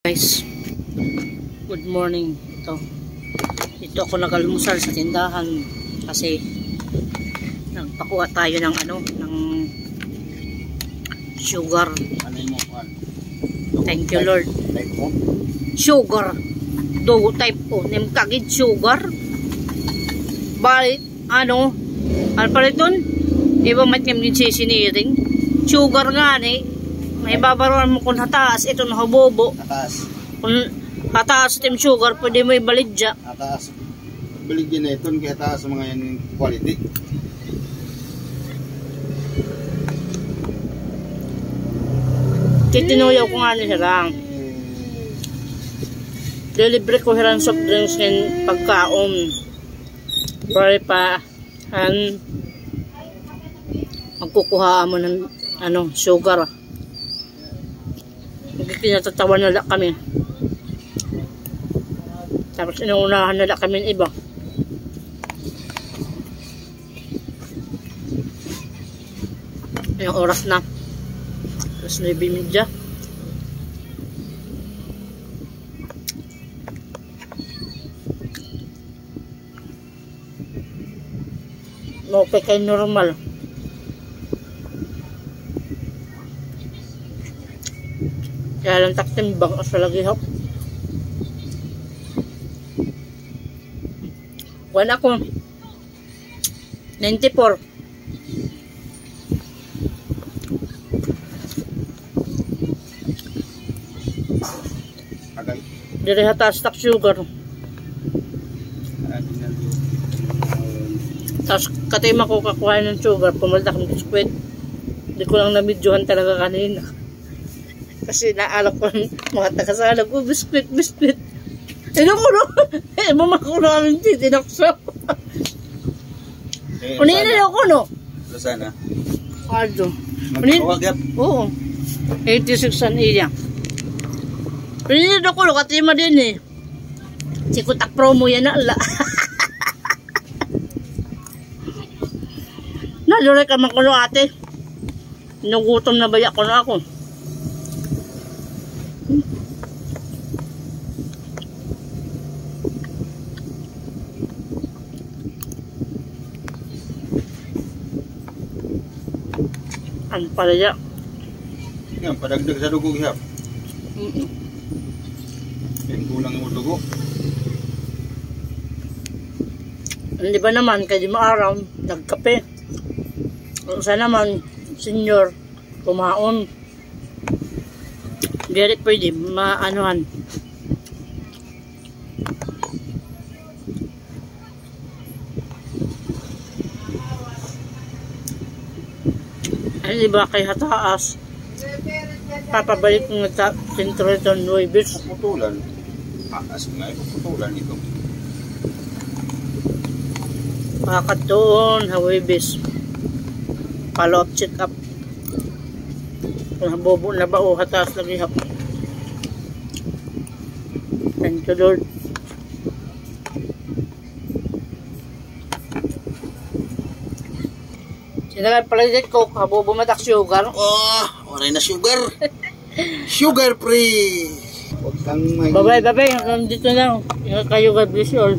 Guys, good morning. Dito ako nag-almusal sa tindahan kasi nagpakuha tayo ng ng sugar. Thank you Lord. Sugar. Do type po. Nimkagid sugar. Balit ano pala ito? Iba matkim din sisiniring. Sugar nga may babaruan mo kung hataas, ito na hubobo. Hataas. Kung hataas itim sugar, pwede mo ibalidya. Hataas. Baligyan na ito, kaya hataas mga yan quality. Titinuyaw ko nga niya lang. Delibre ko hirang soft drinks ng pagkaon. Pwede pa, magkukuha mo ng sugar. Pinatatawa na lang kami. Tapos inuunahan na lang kami ng iba. Yung oras na. Alas 9:30. Okay kay normal. Kaya lang taktimbang sa lagi hap. Wala ako 94. Diri hatas tak sugar. Tapos katima ko kakuha ng sugar, pumalda akong biskwit. Hindi ko lang namidyohan talaga kanina. Kasi naalak ko mga tagasala ko, biskwit. Ano ko no? Mamakuro aming titinakso. Unin na ako no? Sana? Aldo. Oo. 86 an iya. Unin na ako no, katima din Sikutak promo yan na ala. Naluray ka man ko no ate. Nagutom na baya ko na ako. Ang palaya. Yan, padagdag sa dugo ihap. Yan, kulang yung dugo. Hindi ba naman, kaya di maaraw, nagkape. Sana naman, senior, kumaon. Hindi pwede, maanuhan. Ay, diba kay hataas? Papabalik ko nga sentro ito ng Nueves. Putulan. As nga ito, putulan ito. Pakat doon, Nueves. Follow up, check up. Kung habobo na ba o hataas lagi hap. Thank you Lord. Sinagay pala dito ko, habobo matak sugar. Oh, oray na sugar. Sugar free. Huwag kang may... Bye-bye. Hanggang dito lang. Ingat kayo, God bless you all.